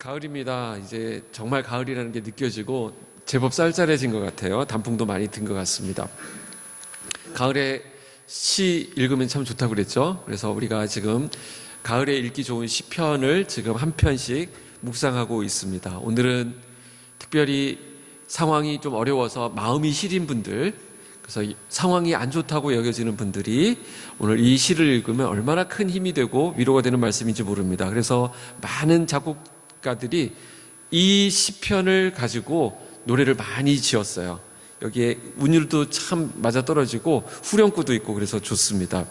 가을입니다. 이제 정말 가을이라는 게 느껴지고 제법 쌀쌀해진 것 같아요. 단풍도 많이 든 것 같습니다. 가을에 시 읽으면 참 좋다고 그랬죠. 그래서 우리가 지금 가을에 읽기 좋은 시편을 지금 한 편씩 묵상하고 있습니다. 오늘은 특별히 상황이 좀 어려워서 마음이 시린 분들, 그래서 상황이 안 좋다고 여겨지는 분들이 오늘 이 시를 읽으면 얼마나 큰 힘이 되고 위로가 되는 말씀인지 모릅니다. 그래서 많은 작곡가들이 이 시편을 가지고 노래를 많이 지었어요. 여기에 운율도 참 맞아떨어지고 후렴구도 있고 그래서 좋습니다.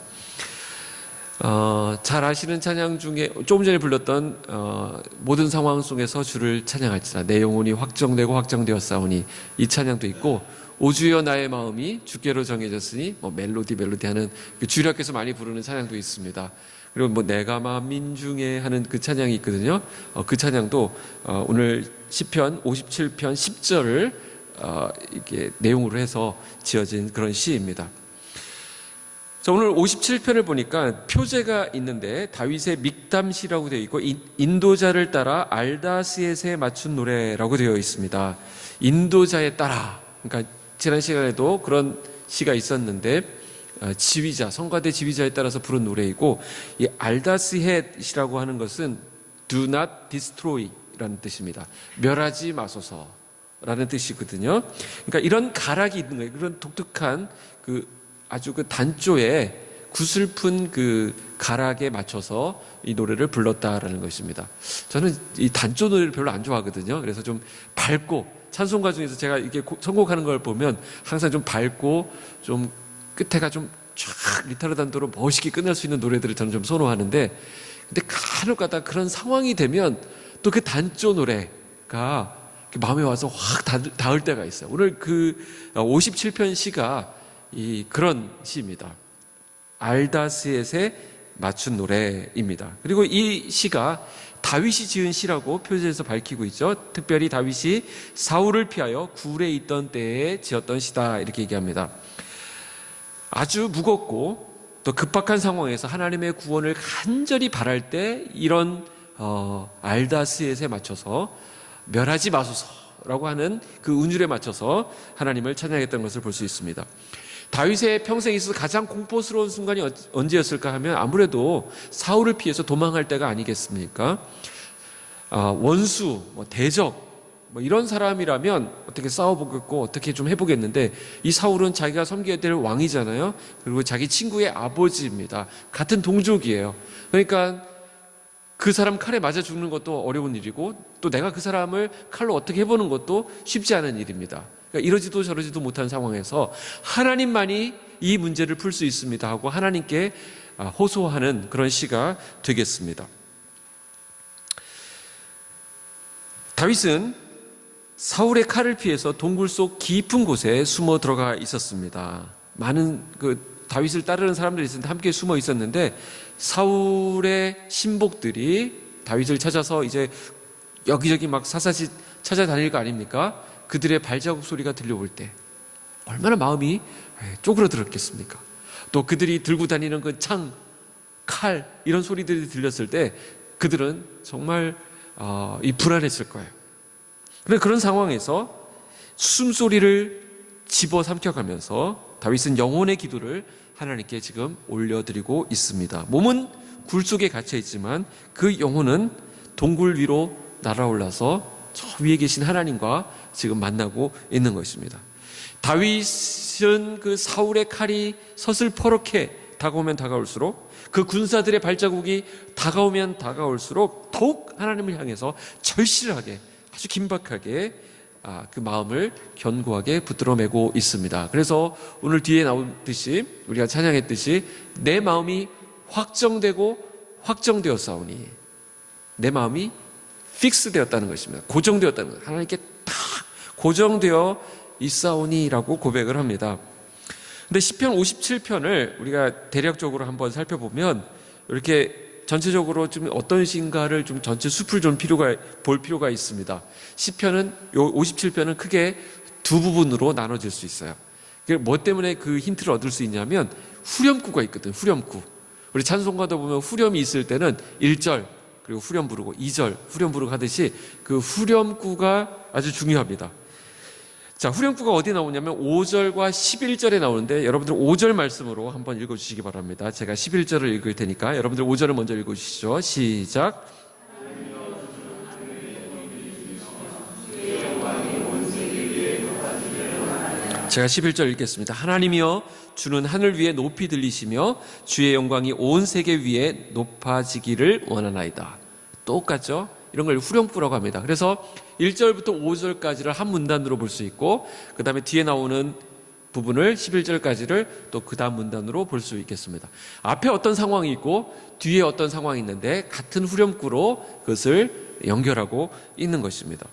잘 아시는 찬양 중에 조금 전에 불렀던 모든 상황 속에서 주를 찬양할지라 내 영혼이 확정되고 확정되었사오니, 이 찬양도 있고, 오주여 나의 마음이 주께로 정해졌으니 멜로디 하는 그 주일학교에서 많이 부르는 찬양도 있습니다. 그리고 내가 마음 민중에 하는 그 찬양이 있거든요. 그 찬양도 오늘 시편 57편 10절을 이렇게 내용으로 해서 지어진 그런 시입니다. 자, 오늘 57편을 보니까 표제가 있는데 다윗의 믹담시라고 되어 있고, 인도자를 따라 알다스엣에 맞춘 노래라고 되어 있습니다. 인도자에 따라, 그러니까 지난 시간에도 그런 시가 있었는데 지휘자, 성가대 지휘자에 따라서 부른 노래이고, 이 알다스헷이라고 하는 것은 do not destroy 라는 뜻입니다. 멸하지 마소서라는 뜻이거든요. 그러니까 이런 가락이 있는 거예요. 그런 독특한 아주 단조에 구슬픈 그 가락에 맞춰서 이 노래를 불렀다라는 것입니다. 저는 이 단조 노래를 별로 안 좋아하거든요. 그래서 좀 밝고, 찬송가 중에서 제가 이렇게 선곡하는 걸 보면 항상 좀 밝고 좀 끝에가 좀 쫙 리타르 단도로 멋있게 끝날 수 있는 노래들을 저는 좀 선호하는데, 근데 간혹가다 그런 상황이 되면 또 그 단조 노래가 마음에 와서 확 닿을 때가 있어요. 오늘 그 57편 시가 그런 시입니다. 알다스엣에 맞춘 노래입니다. 그리고 이 시가 다윗이 지은 시라고 표제에서 밝히고 있죠. 특별히 다윗이 사울을 피하여 굴에 있던 때에 지었던 시다, 이렇게 얘기합니다. 아주 무겁고 또 급박한 상황에서 하나님의 구원을 간절히 바랄 때 이런 알다스엣에 맞춰서 멸하지 마소서라고 하는 그 운율에 맞춰서 하나님을 찬양했던 것을 볼 수 있습니다. 다윗의 평생에 있어서 가장 공포스러운 순간이 언제였을까 하면 아무래도 사울을 피해서 도망할 때가 아니겠습니까? 원수, 대적, 이런 사람이라면 어떻게 싸워보겠고 어떻게 좀 해보겠는데, 이 사울은 자기가 섬겨야 될 왕이잖아요. 그리고 자기 친구의 아버지입니다. 같은 동족이에요. 그러니까 그 사람 칼에 맞아 죽는 것도 어려운 일이고, 또 내가 그 사람을 칼로 어떻게 해보는 것도 쉽지 않은 일입니다. 그러니까 이러지도 저러지도 못한 상황에서 하나님만이 이 문제를 풀 수 있습니다 하고 하나님께 호소하는 그런 시가 되겠습니다. 다윗은 사울의 칼을 피해서 동굴 속 깊은 곳에 숨어 들어가 있었습니다. 많은 다윗을 따르는 사람들이 있었는데 함께 숨어 있었는데, 사울의 신복들이 다윗을 찾아서 이제 여기저기 막 사사시 찾아다닐 거 아닙니까? 그들의 발자국 소리가 들려올 때 얼마나 마음이 쪼그러들었겠습니까? 또 그들이 들고 다니는 그 창, 칼, 이런 소리들이 들렸을 때 그들은 정말 불안했을 거예요. 그런데 그런 상황에서 숨소리를 집어삼켜가면서 다윗은 영혼의 기도를 하나님께 지금 올려드리고 있습니다. 몸은 굴 속에 갇혀 있지만 그 영혼은 동굴 위로 날아올라서 저 위에 계신 하나님과 지금 만나고 있는 것입니다. 다윗은 그 사울의 칼이 서슬퍼렇게 다가오면 다가올수록, 그 군사들의 발자국이 다가오면 다가올수록 더욱 하나님을 향해서 절실하게, 아주 긴박하게 그 마음을 견고하게 붙들어매고 있습니다. 그래서 오늘 뒤에 나오듯이, 우리가 찬양했듯이, 내 마음이 확정되고 확정되었사오니, 내 마음이 픽스되었다는 것입니다. 고정되었다는 것, 하나님께 딱 고정되어 있사오니라고 고백을 합니다. 근데 시편 57편을 우리가 대략적으로 한번 살펴보면 이렇게 전체적으로 좀 어떤 시인가를 좀 전체 숲을 좀 볼 필요가 있습니다. 시편은, 요 57편은 크게 두 부분으로 나눠질 수 있어요. 뭐 때문에 그 힌트를 얻을 수 있냐면 후렴구가 있거든. 후렴구. 우리 찬송가도 보면 후렴이 있을 때는 1절, 그리고 후렴 부르고 2절 후렴 부르고 하듯이 그 후렴구가 아주 중요합니다. 자, 후렴구가 어디 나오냐면 5절과 11절에 나오는데 여러분들 5절 말씀으로 한번 읽어주시기 바랍니다. 제가 11절을 읽을 테니까 여러분들 5절을 먼저 읽어주시죠. 시작. 제가 11절 읽겠습니다. 하나님이여 주는 하늘 위에 높이 들리시며 주의 영광이 온 세계 위에 높아지기를 원하나이다. 똑같죠? 이런 걸 후렴구라고 합니다. 그래서 1절부터 5절까지를 한 문단으로 볼 수 있고 그 다음에 뒤에 나오는 부분을 11절까지를 또 그 다음 문단으로 볼 수 있겠습니다. 앞에 어떤 상황이 있고 뒤에 어떤 상황이 있는데 같은 후렴구로 그것을 연결하고 있는 것입니다.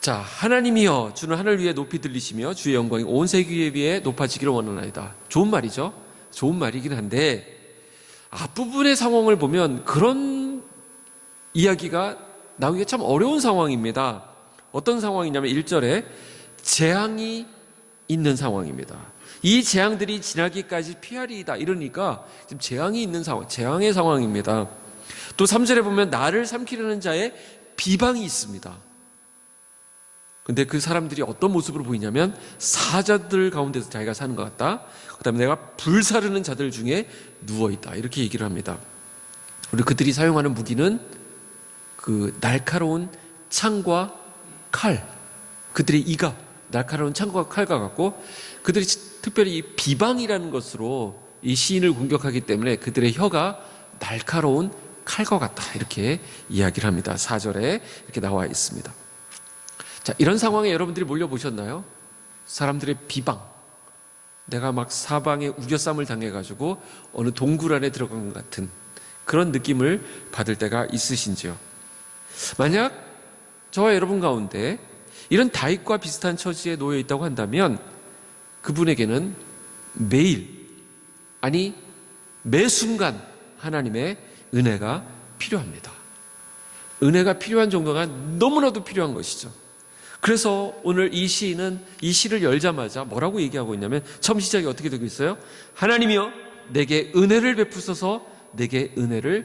자, 하나님이여 주는 하늘 위에 높이 들리시며 주의 영광이 온 세계 위에 높아지기를 원하나이다. 좋은 말이죠. 좋은 말이긴 한데 앞부분의 상황을 보면 그런 이야기가 나오기가 참 어려운 상황입니다. 어떤 상황이냐면 1절에 재앙이 있는 상황입니다. 이 재앙들이 지나기까지 피하리이다 이러니까 지금 재앙이 있는 상황, 재앙의 상황입니다. 또 3절에 보면 나를 삼키려는 자의 비방이 있습니다. 근데 그 사람들이 어떤 모습으로 보이냐면 사자들 가운데서 자기가 사는 것 같다. 그 다음에 내가 불사르는 자들 중에 누워있다 이렇게 얘기를 합니다. 그리고 그들이 사용하는 무기는 그 날카로운 창과 칼, 그들의 이가 날카로운 창과 칼과 같고 그들이 특별히 이 비방이라는 것으로 이 시인을 공격하기 때문에 그들의 혀가 날카로운 칼과 같다 이렇게 이야기를 합니다. 4절에 이렇게 나와 있습니다. 자, 이런 상황에 여러분들이 몰려보셨나요? 사람들의 비방, 내가 막 사방에 우겨쌈을 당해가지고 어느 동굴 안에 들어간 것 같은 그런 느낌을 받을 때가 있으신지요? 만약 저와 여러분 가운데 이런 다윗과 비슷한 처지에 놓여 있다고 한다면 그분에게는 매일, 아니 매 순간 하나님의 은혜가 필요합니다. 은혜가 필요한 정도가 너무나도 필요한 것이죠. 그래서 오늘 이 시인은 이 시를 열자마자 뭐라고 얘기하고 있냐면 처음 시작이 어떻게 되고 있어요? 하나님이여 내게 은혜를 베푸소서, 내게 은혜를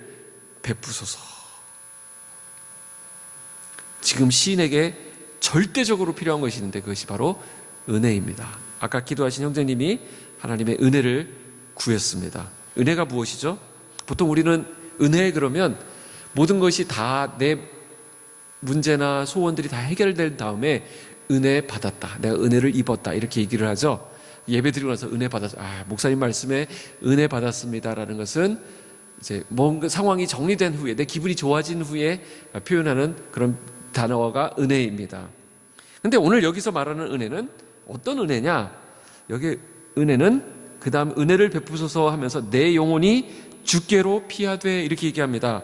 베푸소서. 지금 시인에게 절대적으로 필요한 것이 있는데 그것이 바로 은혜입니다. 아까 기도하신 형제님이 하나님의 은혜를 구했습니다. 은혜가 무엇이죠? 보통 우리는 은혜 그러면 모든 것이 다 내 문제나 소원들이 다 해결된 다음에 은혜 받았다, 내가 은혜를 입었다 이렇게 얘기를 하죠. 예배 드리고 나서 은혜 받았다, 목사님 말씀에 은혜 받았습니다라는 것은 이제 뭔가 상황이 정리된 후에 내 기분이 좋아진 후에 표현하는 그런 단어가 은혜입니다. 근데 오늘 여기서 말하는 은혜는 어떤 은혜냐? 여기 은혜는 그 다음 은혜를 베푸소서 하면서 내 영혼이 주께로 피하되 이렇게 얘기합니다.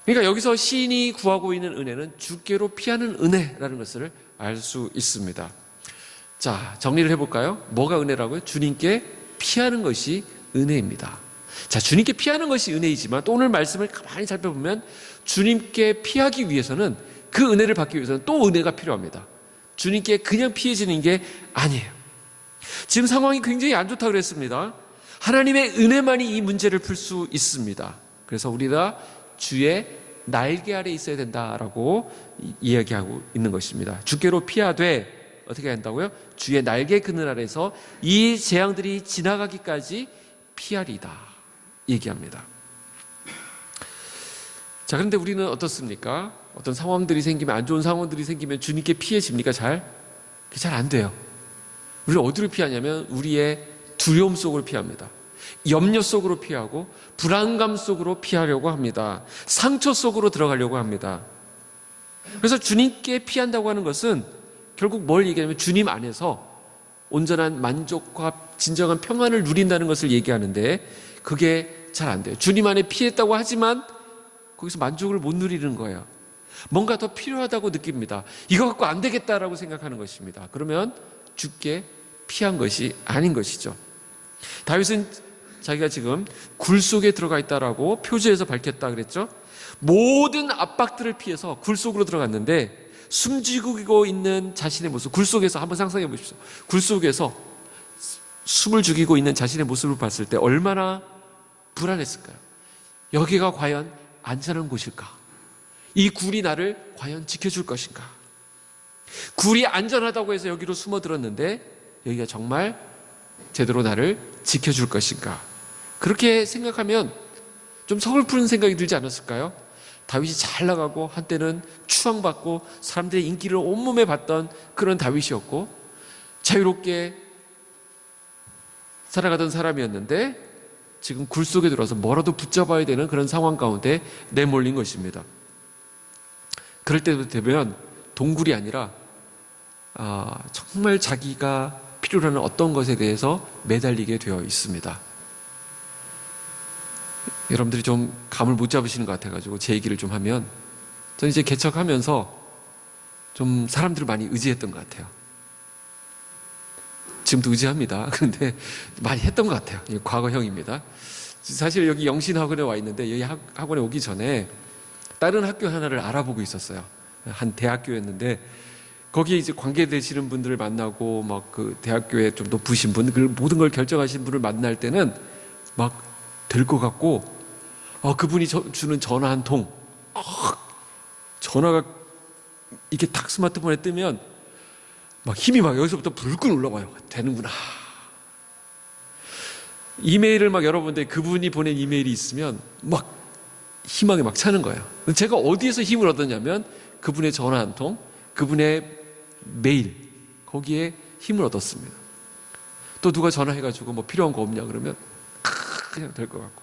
그러니까 여기서 시인이 구하고 있는 은혜는 주께로 피하는 은혜라는 것을 알 수 있습니다. 자, 정리를 해볼까요? 뭐가 은혜라고요? 주님께 피하는 것이 은혜입니다. 자, 주님께 피하는 것이 은혜이지만 또 오늘 말씀을 가만히 살펴보면 주님께 피하기 위해서는 그 은혜를 받기 위해서는 또 은혜가 필요합니다. 주님께 그냥 피해지는 게 아니에요. 지금 상황이 굉장히 안 좋다고 그랬습니다. 하나님의 은혜만이 이 문제를 풀 수 있습니다. 그래서 우리가 주의 날개 아래 있어야 된다라고 이야기하고 있는 것입니다. 주께로 피하되 어떻게 한다고요? 주의 날개 그늘 아래서 이 재앙들이 지나가기까지 피하리다 얘기합니다. 자, 그런데 우리는 어떻습니까? 어떤 상황들이 생기면, 안 좋은 상황들이 생기면 주님께 피해집니까? 잘 안 돼요. 우리는 어디로 피하냐면 우리의 두려움 속으로 피합니다. 염려 속으로 피하고 불안감 속으로 피하려고 합니다. 상처 속으로 들어가려고 합니다. 그래서 주님께 피한다고 하는 것은 결국 뭘 얘기하냐면 주님 안에서 온전한 만족과 진정한 평안을 누린다는 것을 얘기하는데 그게 잘 안 돼요. 주님 안에 피했다고 하지만 거기서 만족을 못 누리는 거예요. 뭔가 더 필요하다고 느낍니다. 이거 갖고 안 되겠다라고 생각하는 것입니다. 그러면 주께 피한 것이 아닌 것이죠. 다윗은 자기가 지금 굴 속에 들어가 있다라고 표지에서 밝혔다 그랬죠. 모든 압박들을 피해서 굴 속으로 들어갔는데 숨죽이고 있는 자신의 모습, 굴 속에서 한번 상상해 보십시오. 굴 속에서 숨을 죽이고 있는 자신의 모습을 봤을 때 얼마나 불안했을까요? 여기가 과연 안전한 곳일까? 이 굴이 나를 과연 지켜줄 것인가? 굴이 안전하다고 해서 여기로 숨어들었는데 여기가 정말 제대로 나를 지켜줄 것인가? 그렇게 생각하면 좀 서글픈 생각이 들지 않았을까요? 다윗이 잘 나가고 한때는 추앙받고 사람들의 인기를 온몸에 받던 그런 다윗이었고 자유롭게 살아가던 사람이었는데 지금 굴 속에 들어서 뭐라도 붙잡아야 되는 그런 상황 가운데 내몰린 것입니다. 그럴 때도 되면 동굴이 아니라 정말 자기가 필요로 하는 어떤 것에 대해서 매달리게 되어 있습니다. 여러분들이 좀 감을 못 잡으시는 것 같아가지고 제 얘기를 좀 하면, 저는 이제 개척하면서 좀 사람들을 많이 의지했던 것 같아요. 지금도 의지합니다. 그런데 많이 했던 것 같아요. 과거형입니다. 사실 여기 영신학원에 와 있는데 여기 학원에 오기 전에 다른 학교 하나를 알아보고 있었어요. 한 대학교였는데 거기에 이제 관계되시는 분들을 만나고 막 그 대학교에 좀 높으신 분, 그 모든 걸 결정하신 분을 만날 때는 막 될 것 같고, 그분이 주는 전화 한 통, 전화가 이렇게 탁 스마트폰에 뜨면 막 힘이 막 여기서부터 불끈 올라와요. 되는구나. 이메일을 막 열어보는데 그분이 보낸 이메일이 있으면 막 희망이 막 차는 거예요. 제가 어디에서 힘을 얻었냐면 그분의 전화 한 통, 그분의 메일, 거기에 힘을 얻었습니다. 또 누가 전화해가지고 뭐 필요한 거 없냐 그러면 그냥 될 것 같고.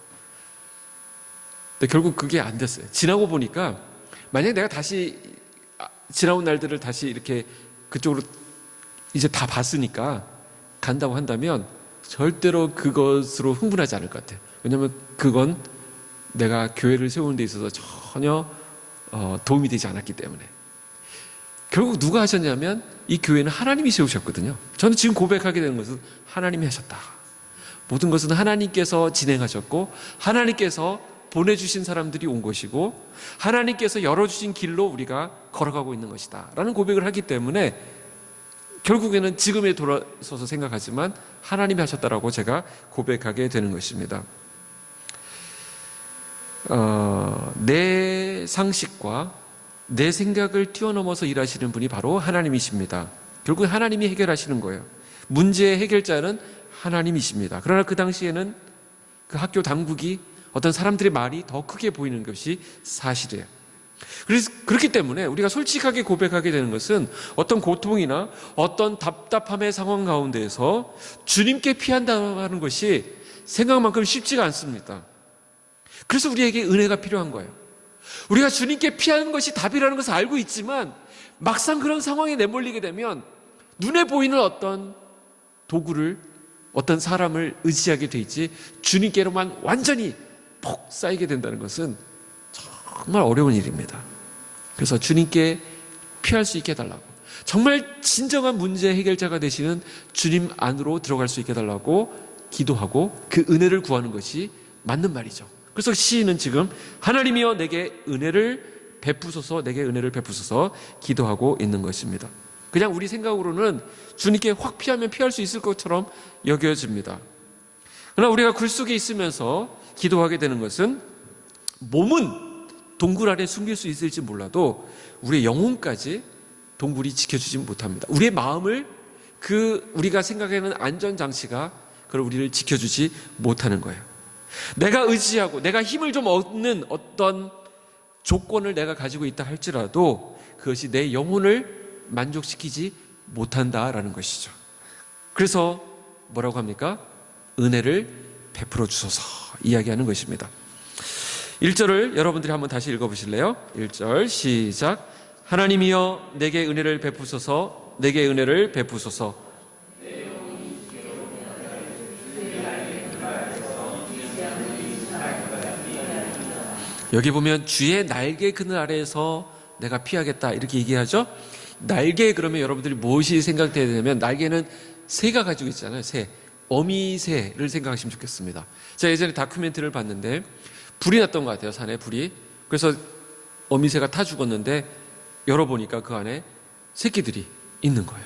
근데 결국 그게 안 됐어요. 지나고 보니까 만약에 내가 다시 지나온 날들을 다시 이렇게 그쪽으로 이제 다 봤으니까 간다고 한다면 절대로 그것으로 흥분하지 않을 것 같아요. 왜냐하면 그건 내가 교회를 세우는 데 있어서 전혀 도움이 되지 않았기 때문에. 결국 누가 하셨냐면 이 교회는 하나님이 세우셨거든요. 저는 지금 고백하게 되는 것은 하나님이 하셨다. 모든 것은 하나님께서 진행하셨고 하나님께서 보내주신 사람들이 온 것이고 하나님께서 열어주신 길로 우리가 걸어가고 있는 것이다 라는 고백을 하기 때문에 결국에는 지금에 돌아서서 생각하지만 하나님이 하셨다라고 제가 고백하게 되는 것입니다. 내 상식과 내 생각을 뛰어넘어서 일하시는 분이 바로 하나님이십니다. 결국 하나님이 해결하시는 거예요. 문제의 해결자는 하나님이십니다. 그러나 그 당시에는 그 학교 당국이 어떤 사람들의 말이 더 크게 보이는 것이 사실이에요. 그래서 그렇기 때문에 우리가 솔직하게 고백하게 되는 것은 어떤 고통이나 어떤 답답함의 상황 가운데에서 주님께 피한다는 것이 생각만큼 쉽지가 않습니다. 그래서 우리에게 은혜가 필요한 거예요. 우리가 주님께 피하는 것이 답이라는 것을 알고 있지만 막상 그런 상황에 내몰리게 되면 눈에 보이는 어떤 도구를, 어떤 사람을 의지하게 돼 있지 주님께로만 완전히 폭 쌓이게 된다는 것은 정말 어려운 일입니다. 그래서 주님께 피할 수 있게 해달라고, 정말 진정한 문제 해결자가 되시는 주님 안으로 들어갈 수 있게 해달라고 기도하고 그 은혜를 구하는 것이 맞는 말이죠. 그래서 시인은 지금 하나님이여 내게 은혜를 베푸소서, 내게 은혜를 베푸소서 기도하고 있는 것입니다. 그냥 우리 생각으로는 주님께 확 피하면 피할 수 있을 것처럼 여겨집니다. 그러나 우리가 굴 속에 있으면서 기도하게 되는 것은 몸은 동굴 안에 숨길 수 있을지 몰라도 우리의 영혼까지 동굴이 지켜주지 못합니다. 우리의 마음을 우리가 생각하는 안전장치가 그걸 우리를 지켜주지 못하는 거예요. 내가 의지하고 내가 힘을 좀 얻는 어떤 조건을 내가 가지고 있다 할지라도 그것이 내 영혼을 만족시키지 못한다라는 것이죠. 그래서 뭐라고 합니까? 은혜를 베풀어 주소서 이야기하는 것입니다. 1절을 여러분들이 한번 다시 읽어보실래요? 1절 시작. 하나님이여 내게 은혜를 베푸소서, 내게 은혜를 베푸소서. 여기 보면 주의 날개 그늘 아래에서 내가 피하겠다 이렇게 얘기하죠. 날개 그러면 여러분들이 무엇이 생각돼야 되냐면 날개는 새가 가지고 있잖아요. 새, 어미새를 생각하시면 좋겠습니다. 제가 예전에 다큐멘터리를 봤는데 불이 났던 것 같아요. 산에 불이. 그래서 어미새가 타 죽었는데 열어보니까 그 안에 새끼들이 있는 거예요.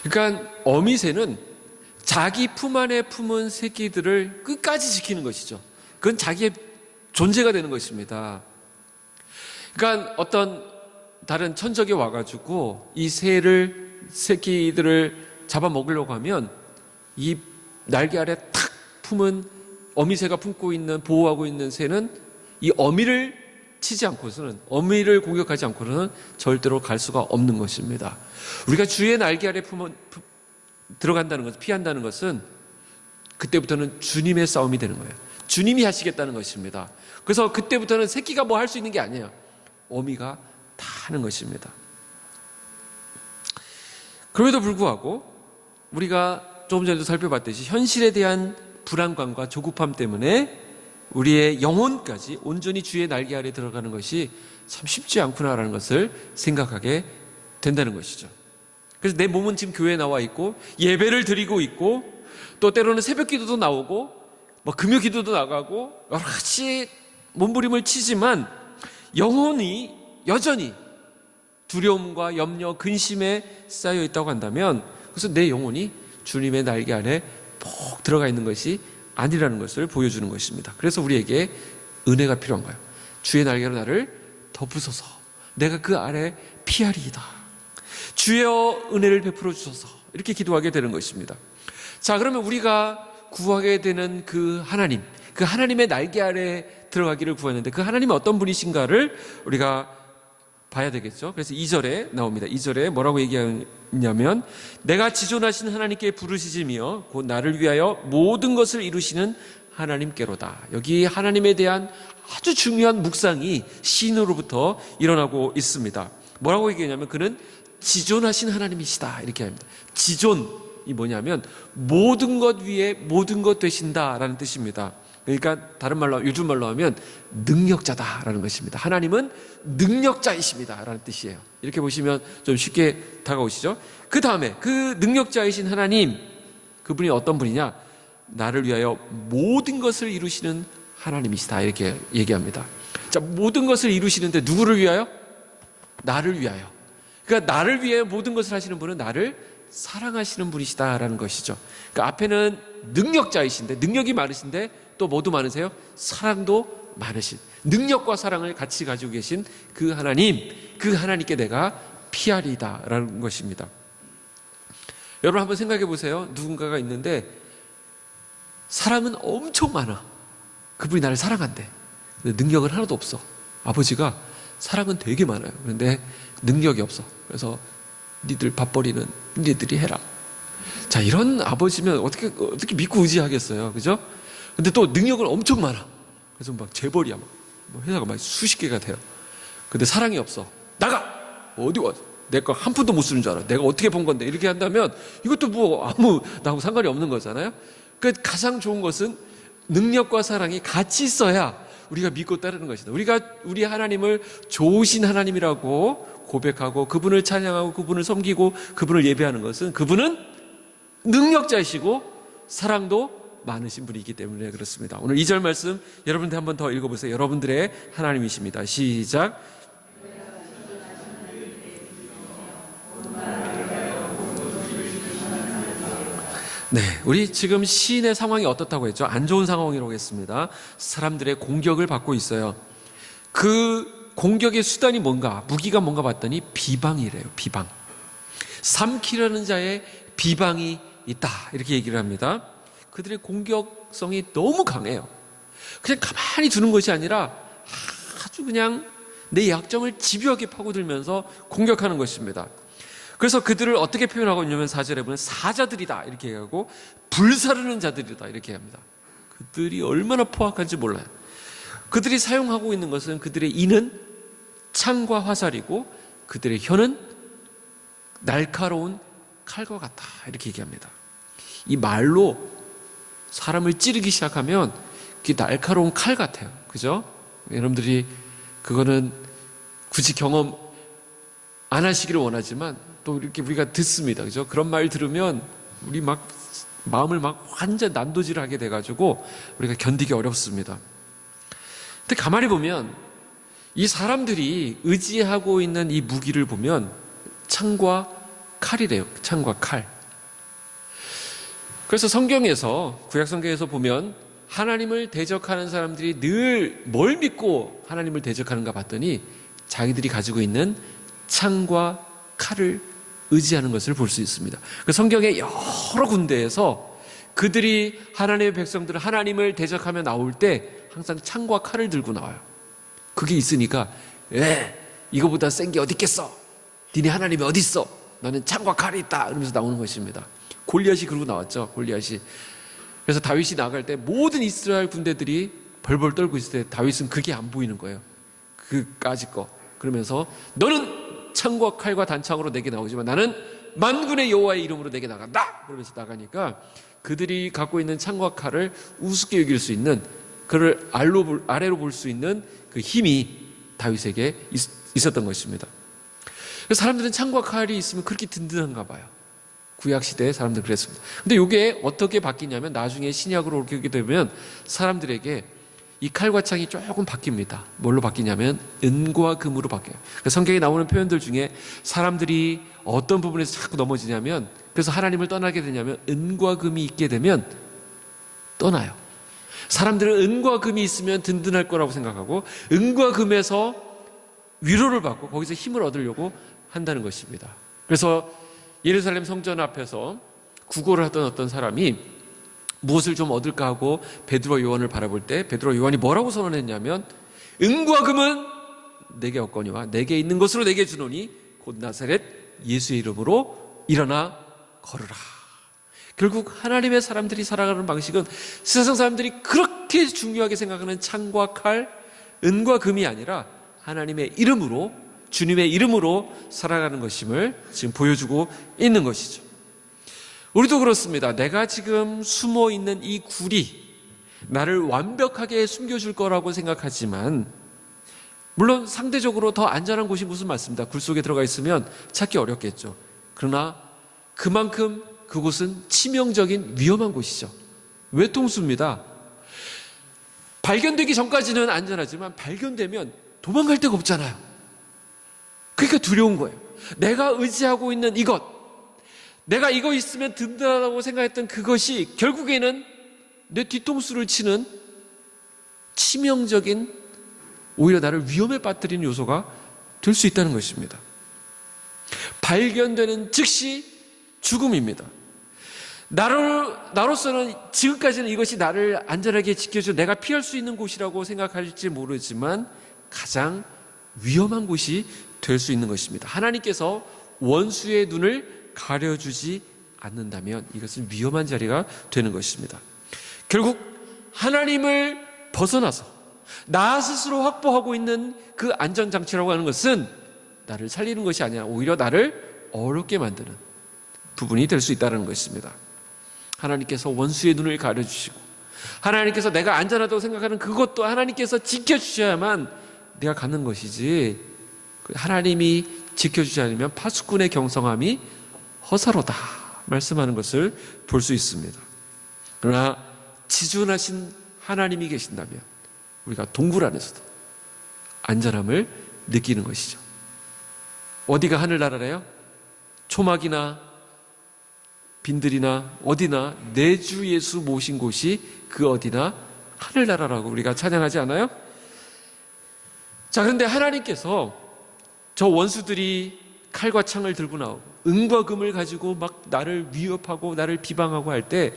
그러니까 어미새는 자기 품 안에 품은 새끼들을 끝까지 지키는 것이죠. 그건 자기의 존재가 되는 것입니다. 그러니까 어떤 다른 천적이 와가지고 이 새끼들을 잡아먹으려고 하면 이 날개 아래 탁 품은 어미새가 품고 있는, 보호하고 있는 새는 이 어미를 치지 않고서는, 어미를 공격하지 않고서는 절대로 갈 수가 없는 것입니다. 우리가 주의 날개 아래 들어간다는 것은, 피한다는 것은 그때부터는 주님의 싸움이 되는 거예요. 주님이 하시겠다는 것입니다. 그래서 그때부터는 새끼가 뭐 할 수 있는 게 아니에요. 어미가 다 하는 것입니다. 그럼에도 불구하고 우리가 조금 전에도 살펴봤듯이 현실에 대한 불안감과 조급함 때문에 우리의 영혼까지 온전히 주의 날개 아래 들어가는 것이 참 쉽지 않구나라는 것을 생각하게 된다는 것이죠. 그래서 내 몸은 지금 교회에 나와 있고 예배를 드리고 있고 또 때로는 새벽 기도도 나오고 뭐 금요 기도도 나가고 여러 가지 몸부림을 치지만 영혼이 여전히 두려움과 염려, 근심에 쌓여 있다고 한다면 그래서 내 영혼이 주님의 날개 안에 푹 들어가 있는 것이 아니라는 것을 보여주는 것입니다. 그래서 우리에게 은혜가 필요한 거예요. 주의 날개로 나를 덮으소서. 내가 그 아래 피하리이다. 주여 은혜를 베풀어 주소서. 이렇게 기도하게 되는 것입니다. 자, 그러면 우리가 구하게 되는 그 하나님, 그 하나님의 날개 아래 들어가기를 구하는데 그 하나님은 어떤 분이신가를 우리가 봐야 되겠죠. 그래서 2절에 나옵니다. 2절에 뭐라고 얘기하냐면 내가 지존하신 하나님께 부르시지며 곧 나를 위하여 모든 것을 이루시는 하나님께로다. 여기 하나님에 대한 아주 중요한 묵상이 시인으로부터 일어나고 있습니다. 뭐라고 얘기하냐면 그는 지존하신 하나님이시다 이렇게 합니다. 지존이 뭐냐면 모든 것 위에 모든 것 되신다라는 뜻입니다. 그러니까 다른 말로, 요즘 말로 하면 능력자다라는 것입니다. 하나님은 능력자이십니다라는 뜻이에요. 이렇게 보시면 좀 쉽게 다가오시죠. 그 다음에 그 능력자이신 하나님, 그분이 어떤 분이냐? 나를 위하여 모든 것을 이루시는 하나님이시다 이렇게 얘기합니다. 자, 모든 것을 이루시는데 누구를 위하여? 나를 위하여. 그러니까 나를 위해 모든 것을 하시는 분은 나를 사랑하시는 분이시다라는 것이죠. 그러니까 앞에는 능력자이신데, 능력이 많으신데 또 뭐도 많으세요? 사랑도 많으신, 능력과 사랑을 같이 가지고 계신 그 하나님, 그 하나님께 내가 피하리다라는 것입니다. 여러분 한번 생각해 보세요. 누군가가 있는데 사랑은 엄청 많아. 그분이 나를 사랑한대. 근데 능력은 하나도 없어. 아버지가 사랑은 되게 많아요. 그런데 능력이 없어. 그래서 니들 밥벌이는 니들이 해라. 자, 이런 아버지면 어떻게 믿고 의지하겠어요, 그죠? 근데 또 능력은 엄청 많아. 그래서 막 재벌이야, 뭐 회사가 막 수십 개가 돼요. 근데 사랑이 없어. 나가. 어디 와? 내 거 한 푼도 못 쓰는 줄 알아. 내가 어떻게 번 건데 이렇게 한다면 이것도 뭐 아무 나하고 상관이 없는 거잖아요. 그러니까 가장 좋은 것은 능력과 사랑이 같이 있어야 우리가 믿고 따르는 것이다. 우리가 우리 하나님을 좋으신 하나님이라고 고백하고 그분을 찬양하고 그분을 섬기고 그분을 예배하는 것은 그분은 능력자이시고 사랑도 많으신 분이기 때문에 그렇습니다. 오늘 2절 말씀 여러분들 한 번 더 읽어보세요. 여러분들의 하나님이십니다. 시작. 네, 우리 지금 시인의 상황이 어떻다고 했죠? 안 좋은 상황이라고 했습니다. 사람들의 공격을 받고 있어요. 그 공격의 수단이 뭔가, 무기가 뭔가 봤더니 비방이래요. 비방. 삼키려는 자의 비방이 있다 이렇게 얘기를 합니다. 그들의 공격성이 너무 강해요. 그냥 가만히 두는 것이 아니라 아주 그냥 내 약점을 집요하게 파고들면서 공격하는 것입니다. 그래서 그들을 어떻게 표현하고 있냐면 4절에 보면 사자들이다 이렇게 얘기하고 불사르는 자들이다 이렇게 합니다. 그들이 얼마나 포악한지 몰라요. 그들이 사용하고 있는 것은 그들의 이는 창과 화살이고 그들의 혀는 날카로운 칼과 같다 이렇게 얘기합니다. 이 말로 사람을 찌르기 시작하면 그게 날카로운 칼 같아요. 그죠? 여러분들이 그거는 굳이 경험 안 하시기를 원하지만 또 이렇게 우리가 듣습니다. 그죠? 그런 말 들으면 우리 막 마음을 막 완전 난도질하게 돼가지고 우리가 견디기 어렵습니다. 근데 가만히 보면 이 사람들이 의지하고 있는 이 무기를 보면 창과 칼이래요. 창과 칼. 그래서 성경에서 구약 성경에서 보면 하나님을 대적하는 사람들이 늘 뭘 믿고 하나님을 대적하는가 봤더니 자기들이 가지고 있는 창과 칼을 의지하는 것을 볼 수 있습니다. 그 성경의 여러 군데에서 그들이 하나님의 백성들은 하나님을 대적하며 나올 때 항상 창과 칼을 들고 나와요. 그게 있으니까 이거보다 센 게 어디 있겠어? 니네 하나님이 어디 있어? 나는 창과 칼이 있다. 이러면서 나오는 것입니다. 골리앗이 그러고 나왔죠. 골리앗이. 그래서 다윗이 나갈 때 모든 이스라엘 군대들이 벌벌 떨고 있을 때 다윗은 그게 안 보이는 거예요. 그까짓 거. 그러면서 너는 창과 칼과 단창으로 내게 나오지만 나는 만군의 여호와의 이름으로 내게 나간다. 그러면서 나가니까 그들이 갖고 있는 창과 칼을 우습게 여길 수 있는, 그를 아래로 볼 수 있는 그 힘이 다윗에게 있었던 것입니다. 그래서 사람들은 창과 칼이 있으면 그렇게 든든한가 봐요. 구약시대에 사람들은 그랬습니다. 근데 이게 어떻게 바뀌냐면 나중에 신약으로 오게 되면 사람들에게 이 칼과 창이 조금 바뀝니다. 뭘로 바뀌냐면 은과 금으로 바뀌어요. 성경에 나오는 표현들 중에 사람들이 어떤 부분에서 자꾸 넘어지냐면, 그래서 하나님을 떠나게 되냐면 은과 금이 있게 되면 떠나요. 사람들은 은과 금이 있으면 든든할 거라고 생각하고 은과 금에서 위로를 받고 거기서 힘을 얻으려고 한다는 것입니다. 그래서 예루살렘 성전 앞에서 구걸을 하던 어떤 사람이 무엇을 좀 얻을까 하고 베드로와 요한을 바라볼 때 베드로와 요한이 뭐라고 선언했냐면 은과 금은 내게 없거니와 내게 있는 것으로 내게 주노니 곧 나사렛 예수의 이름으로 일어나 걸으라. 결국 하나님의 사람들이 살아가는 방식은 세상 사람들이 그렇게 중요하게 생각하는 창과 칼, 은과 금이 아니라 하나님의 이름으로, 주님의 이름으로 살아가는 것임을 지금 보여주고 있는 것이죠. 우리도 그렇습니다. 내가 지금 숨어 있는 이 굴이 나를 완벽하게 숨겨줄 거라고 생각하지만, 물론 상대적으로 더 안전한 곳이 무슨 맞습니다. 굴 속에 들어가 있으면 찾기 어렵겠죠. 그러나 그만큼 그곳은 치명적인 위험한 곳이죠. 외통수입니다. 발견되기 전까지는 안전하지만 발견되면 도망갈 데가 없잖아요. 그러니까 두려운 거예요. 내가 의지하고 있는 이것, 내가 이거 있으면 든든하다고 생각했던 그것이 결국에는 내 뒤통수를 치는 치명적인, 오히려 나를 위험에 빠뜨리는 요소가 될 수 있다는 것입니다. 발견되는 즉시 죽음입니다. 나로서는 지금까지는 이것이 나를 안전하게 지켜줘 내가 피할 수 있는 곳이라고 생각할지 모르지만 가장 위험한 곳이 될 수 있는 것입니다. 하나님께서 원수의 눈을 가려주지 않는다면 이것은 위험한 자리가 되는 것입니다. 결국 하나님을 벗어나서 나 스스로 확보하고 있는 그 안전장치라고 하는 것은 나를 살리는 것이 아니라 오히려 나를 어렵게 만드는 부분이 될 수 있다는 것입니다. 하나님께서 원수의 눈을 가려주시고 하나님께서 내가 안전하다고 생각하는 그것도 하나님께서 지켜주셔야만 내가 갖는 것이지, 하나님이 지켜주지 않으면 파수꾼의 경성함이 허사로다 말씀하는 것을 볼 수 있습니다. 그러나 지존하신 하나님이 계신다면 우리가 동굴 안에서도 안전함을 느끼는 것이죠. 어디가 하늘나라래요? 초막이나 빈들이나 어디나 내 주 예수 모신 곳이 그 어디나 하늘나라라고 우리가 찬양하지 않아요? 자, 그런데 하나님께서 저 원수들이 칼과 창을 들고 나오고 은과 금을 가지고 막 나를 위협하고 나를 비방하고 할 때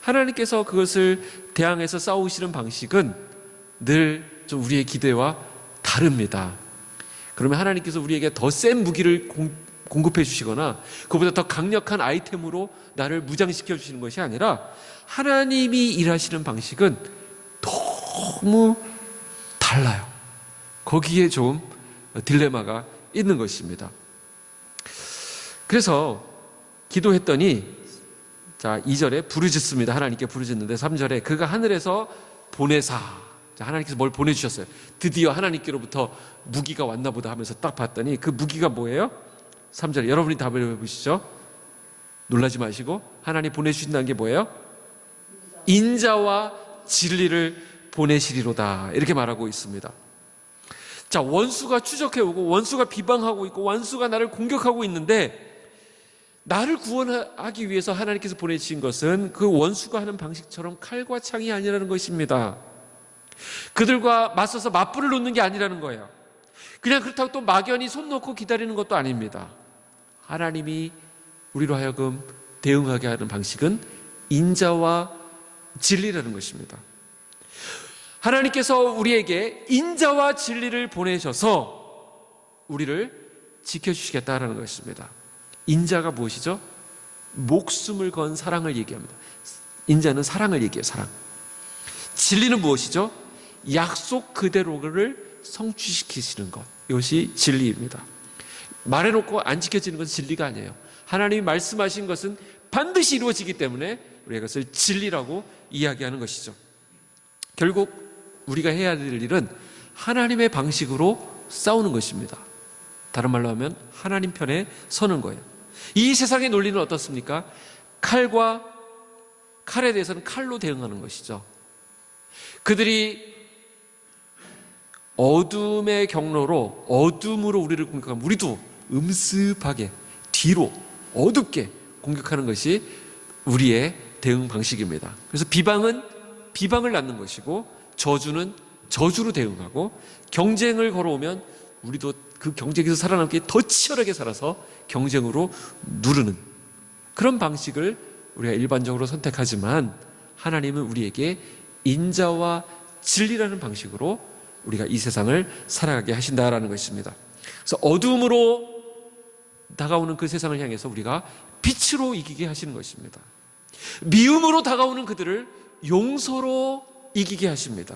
하나님께서 그것을 대항해서 싸우시는 방식은 늘 좀 우리의 기대와 다릅니다. 그러면 하나님께서 우리에게 더 센 무기를 공급해 주시거나 그보다 더 강력한 아이템으로 나를 무장시켜 주시는 것이 아니라 하나님이 일하시는 방식은 너무 달라요. 거기에 좀 딜레마가 있는 것입니다. 그래서 기도했더니 자 2절에 부르짖습니다. 하나님께 부르짖는데 3절에 그가 하늘에서 보내사, 자, 하나님께서 뭘 보내주셨어요. 드디어 하나님께로부터 무기가 왔나 보다 하면서 딱 봤더니 그 무기가 뭐예요? 3절에 여러분이 답을 해보시죠. 놀라지 마시고 하나님 보내주신다는 게 뭐예요? 인자와 진리를 보내시리로다 이렇게 말하고 있습니다. 자, 원수가 추적해오고 원수가 비방하고 있고 원수가 나를 공격하고 있는데 나를 구원하기 위해서 하나님께서 보내주신 것은 그 원수가 하는 방식처럼 칼과 창이 아니라는 것입니다. 그들과 맞서서 맞불을 놓는 게 아니라는 거예요. 그냥 그렇다고 또 막연히 손 놓고 기다리는 것도 아닙니다. 하나님이 우리로 하여금 대응하게 하는 방식은 인자와 진리라는 것입니다. 하나님께서 우리에게 인자와 진리를 보내셔서 우리를 지켜주시겠다라는 것입니다. 인자가 무엇이죠? 목숨을 건 사랑을 얘기합니다. 인자는 사랑을 얘기해요. 사랑. 진리는 무엇이죠? 약속 그대로를 성취시키시는 것, 이것이 진리입니다. 말해놓고 안 지켜지는 것은 진리가 아니에요. 하나님이 말씀하신 것은 반드시 이루어지기 때문에 우리가 이것을 진리라고 이야기하는 것이죠. 결국 우리가 해야 될 일은 하나님의 방식으로 싸우는 것입니다. 다른 말로 하면 하나님 편에 서는 거예요. 이 세상의 논리는 어떻습니까? 칼에 대해서는 칼로 대응하는 것이죠. 그들이 어둠의 경로로, 어둠으로 우리를 공격하면 우리도 음습하게 뒤로 어둡게 공격하는 것이 우리의 대응 방식입니다. 그래서 비방은 비방을 낳는 것이고, 저주는 저주로 대응하고, 경쟁을 걸어오면 우리도 그 경쟁에서 살아남기 더 치열하게 살아서 경쟁으로 누르는 그런 방식을 우리가 일반적으로 선택하지만, 하나님은 우리에게 인자와 진리라는 방식으로 우리가 이 세상을 살아가게 하신다라는 것입니다. 그래서 어둠으로 다가오는 그 세상을 향해서 우리가 빛으로 이기게 하시는 것입니다. 미움으로 다가오는 그들을 용서로 이기게 하십니다.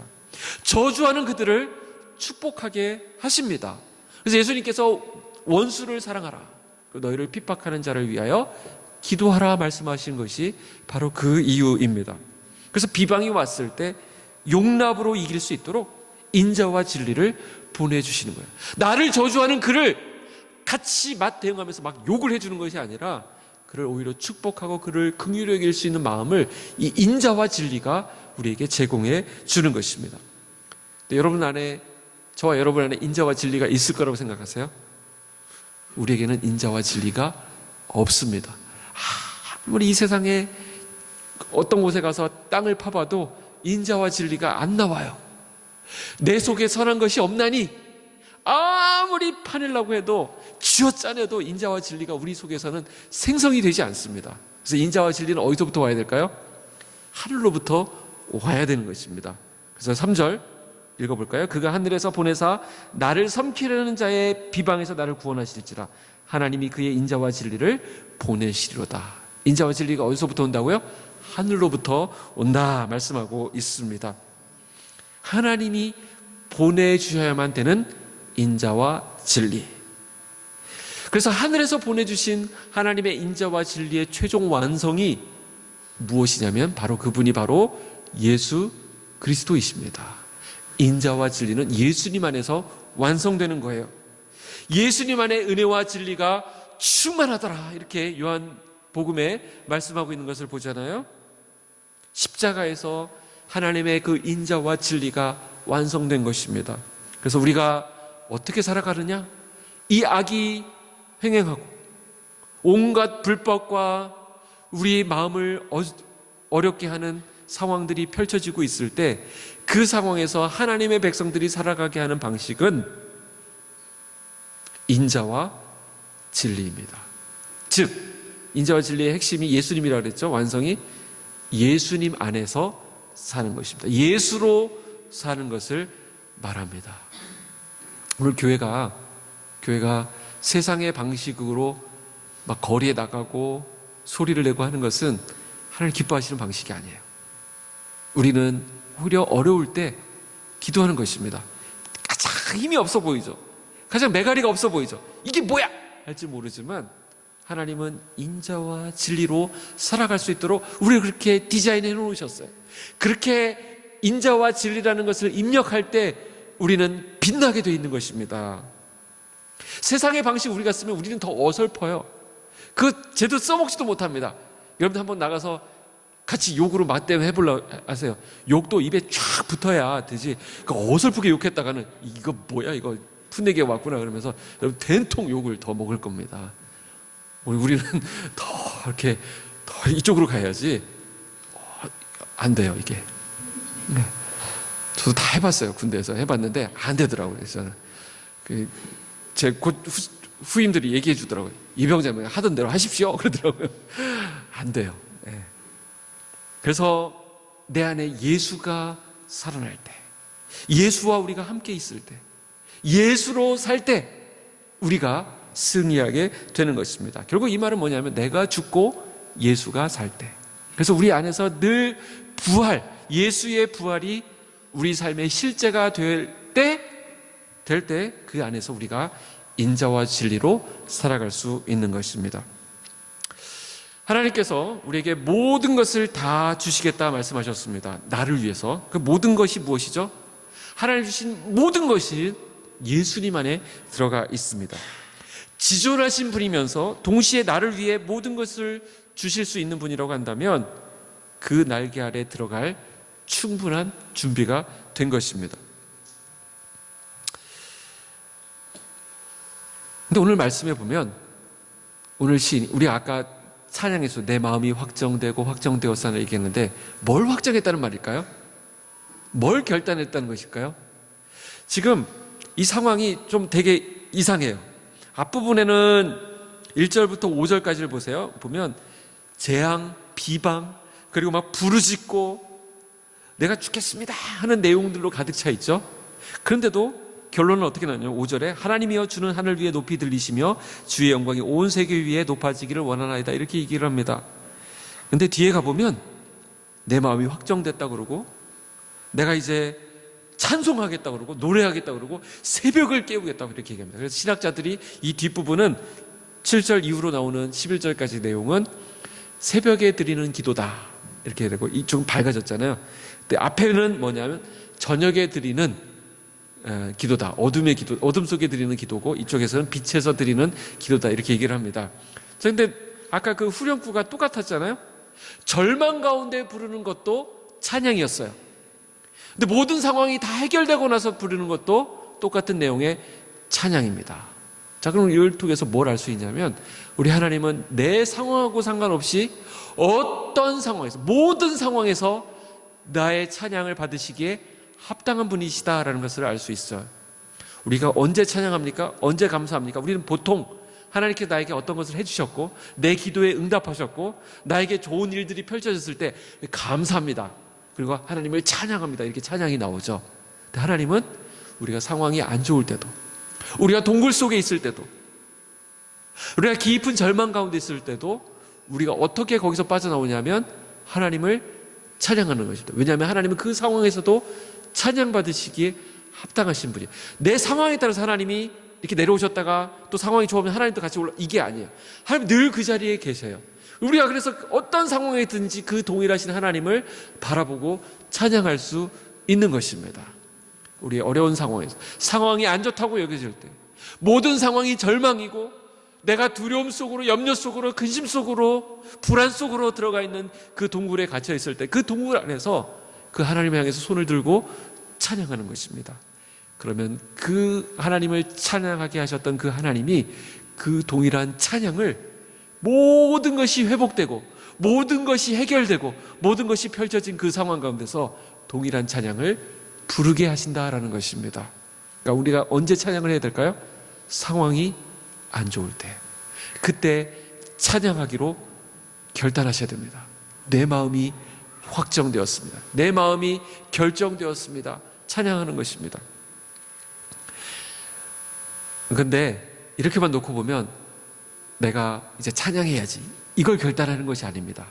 저주하는 그들을 축복하게 하십니다. 그래서 예수님께서 원수를 사랑하라, 너희를 핍박하는 자를 위하여 기도하라 말씀하신 것이 바로 그 이유입니다. 그래서 비방이 왔을 때 용납으로 이길 수 있도록 인자와 진리를 보내주시는 거예요. 나를 저주하는 그를 같이 맞대응하면서 막 욕을 해주는 것이 아니라, 그를 오히려 축복하고 그를 긍휼히 여길 수 있는 마음을 이 인자와 진리가 우리에게 제공해 주는 것입니다. 근데 여러분 안에, 저와 여러분 안에 인자와 진리가 있을 거라고 생각하세요? 우리에게는 인자와 진리가 없습니다. 아무리 이 세상에 어떤 곳에 가서 땅을 파봐도 인자와 진리가 안 나와요. 내 속에 선한 것이 없나니 아무리 파내려고 해도 쥐어짜내도 인자와 진리가 우리 속에서는 생성이 되지 않습니다. 그래서 인자와 진리는 어디서부터 와야 될까요? 하늘로부터 와야 되는 것입니다. 그래서 3절 읽어볼까요? 그가 하늘에서 보내사 나를 섬기려는 자의 비방에서 나를 구원하실지라. 하나님이 그의 인자와 진리를 보내시리로다. 인자와 진리가 어디서부터 온다고요? 하늘로부터 온다 말씀하고 있습니다. 하나님이 보내주셔야만 되는 인자와 진리. 그래서 하늘에서 보내주신 하나님의 인자와 진리의 최종 완성이 무엇이냐면 바로 그분이 바로 예수 그리스도이십니다. 인자와 진리는 예수님 안에서 완성되는 거예요. 예수님 안에 은혜와 진리가 충만하더라, 이렇게 요한복음에 말씀하고 있는 것을 보잖아요. 십자가에서 하나님의 그 인자와 진리가 완성된 것입니다. 그래서 우리가 어떻게 살아가느냐? 이 악이 횡행하고 온갖 불법과 우리 마음을 어렵게 하는 상황들이 펼쳐지고 있을 때, 그 상황에서 하나님의 백성들이 살아가게 하는 방식은 인자와 진리입니다. 즉, 인자와 진리의 핵심이 예수님이라고 그랬죠. 완성이 예수님 안에서 사는 것입니다. 예수로 사는 것을 말합니다. 오늘 교회가 세상의 방식으로 막 거리에 나가고 소리를 내고 하는 것은 하나님 기뻐하시는 방식이 아니에요. 우리는 오히려 어려울 때 기도하는 것입니다. 가장 힘이 없어 보이죠. 가장 매가리가 없어 보이죠. 이게 뭐야? 할지 모르지만 하나님은 인자와 진리로 살아갈 수 있도록 우리를 그렇게 디자인해 놓으셨어요. 그렇게 인자와 진리라는 것을 입력할 때 우리는 빛나게 되어 있는 것입니다. 세상의 방식 우리가 쓰면 우리는 더 어설퍼요. 그 제대로 써먹지도 못합니다. 여러분 한번 나가서 같이 욕으로 맞대응 해보려고 하세요. 욕도 입에 쫙 붙어야 되지. 그 어설프게 욕했다가는 이거 뭐야, 이거 풋내기가 왔구나 그러면서 여러분 된통 욕을 더 먹을 겁니다. 우리는 더 이렇게 더 이쪽으로 가야지. 안 돼요, 이게. 네. 저도 다 해봤어요. 군대에서 해봤는데 안 되더라고요. 그래서 저는 제 후임들이 얘기해 주더라고요. 이병장님 하던 대로 하십시오. 그러더라고요. 안 돼요. 네. 그래서 내 안에 예수가 살아날 때, 예수와 우리가 함께 있을 때, 예수로 살 때 우리가 승리하게 되는 것입니다. 결국 이 말은 뭐냐면 내가 죽고 예수가 살 때, 그래서 우리 안에서 늘 부활, 예수의 부활이 우리 삶의 실제가 될 때 그 안에서 우리가 인자와 진리로 살아갈 수 있는 것입니다. 하나님께서 우리에게 모든 것을 다 주시겠다 말씀하셨습니다. 나를 위해서. 그 모든 것이 무엇이죠? 하나님 주신 모든 것이 예수님 안에 들어가 있습니다. 지존하신 분이면서 동시에 나를 위해 모든 것을 주실 수 있는 분이라고 한다면 그 날개 아래 들어갈 충분한 준비가 된 것입니다. 근데 오늘 말씀에 보면, 오늘 시인, 우리 아까 찬양에서 내 마음이 확정되고 확정되었사는 얘기했는데 뭘 확정했다는 말일까요? 뭘 결단했다는 것일까요? 지금 이 상황이 좀 되게 이상해요. 앞부분에는 1절부터 5절까지를 보면 재앙, 비방, 그리고 막 부르짖고 내가 죽겠습니다 하는 내용들로 가득 차 있죠. 그런데도 결론은 어떻게 나냐면 5절에 하나님이여 주는 하늘 위에 높이 들리시며 주의 영광이 온 세계 위에 높아지기를 원하나이다 이렇게 얘기를 합니다. 근데 뒤에 가보면 내 마음이 확정됐다고 그러고 내가 이제 찬송하겠다고 그러고 노래하겠다고 그러고 새벽을 깨우겠다고 이렇게 얘기합니다. 그래서 신학자들이 이 뒷부분은 7절 이후로 나오는 11절까지 내용은 새벽에 드리는 기도다 이렇게 되고 이쪽은 밝아졌잖아요. 근데 앞에는 뭐냐면 저녁에 드리는 기도다. 어둠의 기도, 어둠 속에 드리는 기도고 이쪽에서는 빛에서 드리는 기도다 이렇게 얘기를 합니다. 그런데 아까 그 후렴구가 똑같았잖아요. 절망 가운데 부르는 것도 찬양이었어요. 근데 모든 상황이 다 해결되고 나서 부르는 것도 똑같은 내용의 찬양입니다. 자, 그럼 이걸 통해서 뭘 알 수 있냐면 우리 하나님은 내 상황하고 상관없이 어떤 상황에서, 모든 상황에서 나의 찬양을 받으시기에 합당한 분이시다라는 것을 알 수 있어요. 우리가 언제 찬양합니까? 언제 감사합니까? 우리는 보통 하나님께서 나에게 어떤 것을 해주셨고 내 기도에 응답하셨고 나에게 좋은 일들이 펼쳐졌을 때 감사합니다. 그리고 하나님을 찬양합니다. 이렇게 찬양이 나오죠. 근데 하나님은 우리가 상황이 안 좋을 때도, 우리가 동굴 속에 있을 때도, 우리가 깊은 절망 가운데 있을 때도 우리가 어떻게 거기서 빠져나오냐면 하나님을 찬양하는 것입니다. 왜냐하면 하나님은 그 상황에서도 찬양받으시기에 합당하신 분이에요. 내 상황에 따라서 하나님이 이렇게 내려오셨다가 또 상황이 좋으면 하나님도 같이 이게 아니에요. 하나님 늘 그 자리에 계세요. 우리가 그래서 어떤 상황에든지 그 동일하신 하나님을 바라보고 찬양할 수 있는 것입니다. 우리의 어려운 상황에서, 상황이 안 좋다고 여겨질 때, 모든 상황이 절망이고 내가 두려움 속으로, 염려 속으로, 근심 속으로, 불안 속으로 들어가 있는 그 동굴에 갇혀 있을 때 그 동굴 안에서 그 하나님을 향해서 손을 들고 찬양하는 것입니다. 그러면 그 하나님을 찬양하게 하셨던 그 하나님이 그 동일한 찬양을 모든 것이 회복되고 모든 것이 해결되고 모든 것이 펼쳐진 그 상황 가운데서 동일한 찬양을 부르게 하신다라는 것입니다. 그러니까 우리가 언제 찬양을 해야 될까요? 상황이 안 좋을 때, 그때 찬양하기로 결단하셔야 됩니다. 내 마음이 확정되었습니다. 내 마음이 결정되었습니다. 찬양하는 것입니다. 그런데 이렇게만 놓고 보면 내가 이제 찬양해야지, 이걸 결단하는 것이 아닙니다.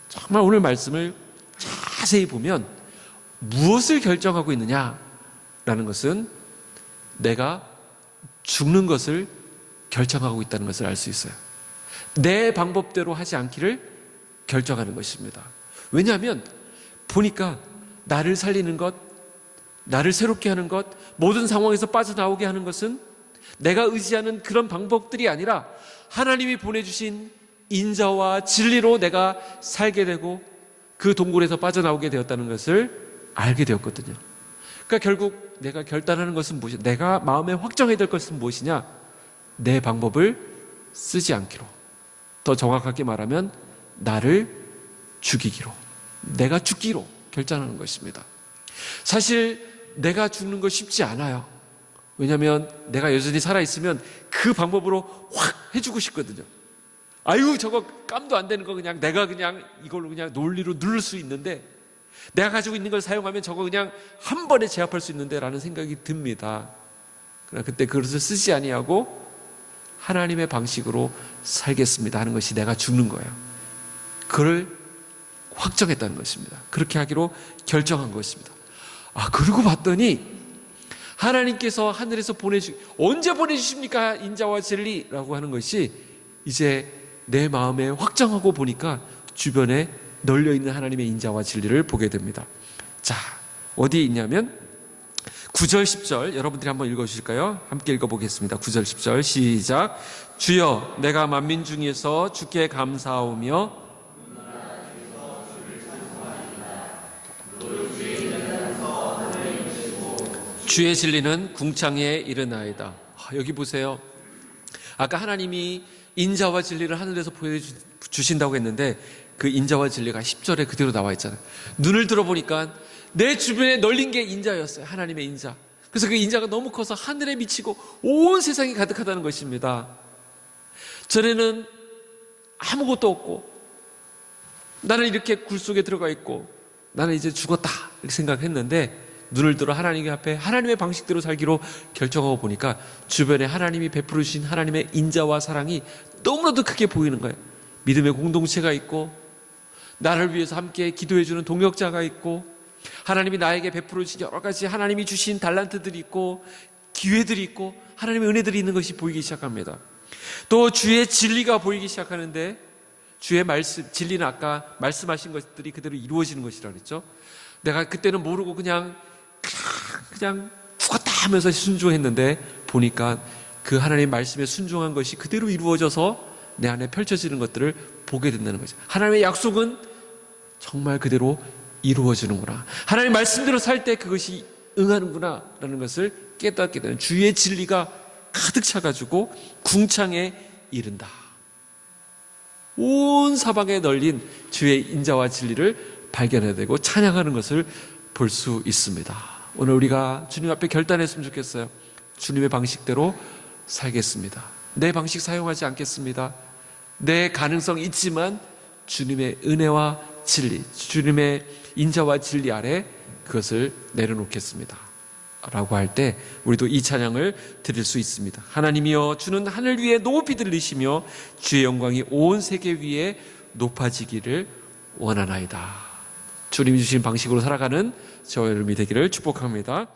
정말 오늘 말씀을 자세히 보면 무엇을 결정하고 있느냐라는 것은 내가 죽는 것을 결정하고 있다는 것을 알 수 있어요. 내 방법대로 하지 않기를 결정하는 것입니다. 왜냐하면 보니까 나를 살리는 것, 나를 새롭게 하는 것, 모든 상황에서 빠져나오게 하는 것은 내가 의지하는 그런 방법들이 아니라 하나님이 보내주신 인자와 진리로 내가 살게 되고 그 동굴에서 빠져나오게 되었다는 것을 알게 되었거든요. 그러니까 결국 내가 결단하는 것은 무엇이냐, 내가 마음에 확정해야 될 것은 무엇이냐, 내 방법을 쓰지 않기로, 더 정확하게 말하면 나를 죽이기로, 내가 죽기로 결정하는 것입니다. 사실 내가 죽는 거 쉽지 않아요. 왜냐하면 내가 여전히 살아있으면 그 방법으로 확 해주고 싶거든요. 아유, 저거 깜도 안 되는 거 그냥 내가 그냥 이걸로 그냥 논리로 누를 수 있는데, 내가 가지고 있는 걸 사용하면 저거 그냥 한 번에 제압할 수 있는데 라는 생각이 듭니다. 그러나 그때 그것을 쓰지 아니하고 하나님의 방식으로 살겠습니다 하는 것이 내가 죽는 거예요. 그걸 확정했다는 것입니다. 그렇게 하기로 결정한 것입니다. 그러고 봤더니 하나님께서 하늘에서 언제 보내주십니까? 인자와 진리라고 하는 것이 이제 내 마음에 확정하고 보니까 주변에 널려있는 하나님의 인자와 진리를 보게 됩니다. 자, 어디에 있냐면 9절 10절 여러분들이 한번 읽어주실까요? 함께 읽어보겠습니다. 9절 10절 시작. 주여, 내가 만민 중에서 주께 감사하오며 주의 진리는 궁창에 이르나이다. 여기 보세요. 아까 하나님이 인자와 진리를 하늘에서 보여주신다고 했는데 그 인자와 진리가 10절에 그대로 나와 있잖아요. 눈을 들어보니까 내 주변에 널린 게 인자였어요. 하나님의 인자. 그래서 그 인자가 너무 커서 하늘에 미치고 온 세상이 가득하다는 것입니다. 전에는 아무것도 없고 나는 이렇게 굴 속에 들어가 있고 나는 이제 죽었다 이렇게 생각했는데, 눈을 들어 하나님 앞에 하나님의 방식대로 살기로 결정하고 보니까 주변에 하나님이 베풀으신 하나님의 인자와 사랑이 너무나도 크게 보이는 거예요. 믿음의 공동체가 있고, 나를 위해서 함께 기도해주는 동역자가 있고, 하나님이 나에게 베풀어주신 여러 가지 하나님이 주신 달란트들이 있고, 기회들이 있고, 하나님의 은혜들이 있는 것이 보이기 시작합니다. 또 주의 진리가 보이기 시작하는데, 주의 말씀, 진리는 아까 말씀하신 것들이 그대로 이루어지는 것이라고 그랬죠. 내가 그때는 모르고 그냥 죽었다 하면서 순종했는데 보니까 그 하나님의 말씀에 순종한 것이 그대로 이루어져서 내 안에 펼쳐지는 것들을 보게 된다는 거죠. 하나님의 약속은 정말 그대로 이루어지는구나, 하나님의 말씀대로 살 때 그것이 응하는구나 라는 것을 깨닫게 되는, 주의 진리가 가득 차가지고 궁창에 이른다. 온 사방에 널린 주의 인자와 진리를 발견해야 되고 찬양하는 것을 볼 수 있습니다. 오늘 우리가 주님 앞에 결단했으면 좋겠어요. 주님의 방식대로 살겠습니다. 내 방식 사용하지 않겠습니다. 내 가능성 있지만 주님의 은혜와 진리, 주님의 인자와 진리 아래 그것을 내려놓겠습니다 라고 할 때 우리도 이 찬양을 드릴 수 있습니다. 하나님이여, 주는 하늘 위에 높이 들리시며 주의 영광이 온 세계 위에 높아지기를 원하나이다. 주님이 주신 방식으로 살아가는 저와 여러분이 되기를 축복합니다.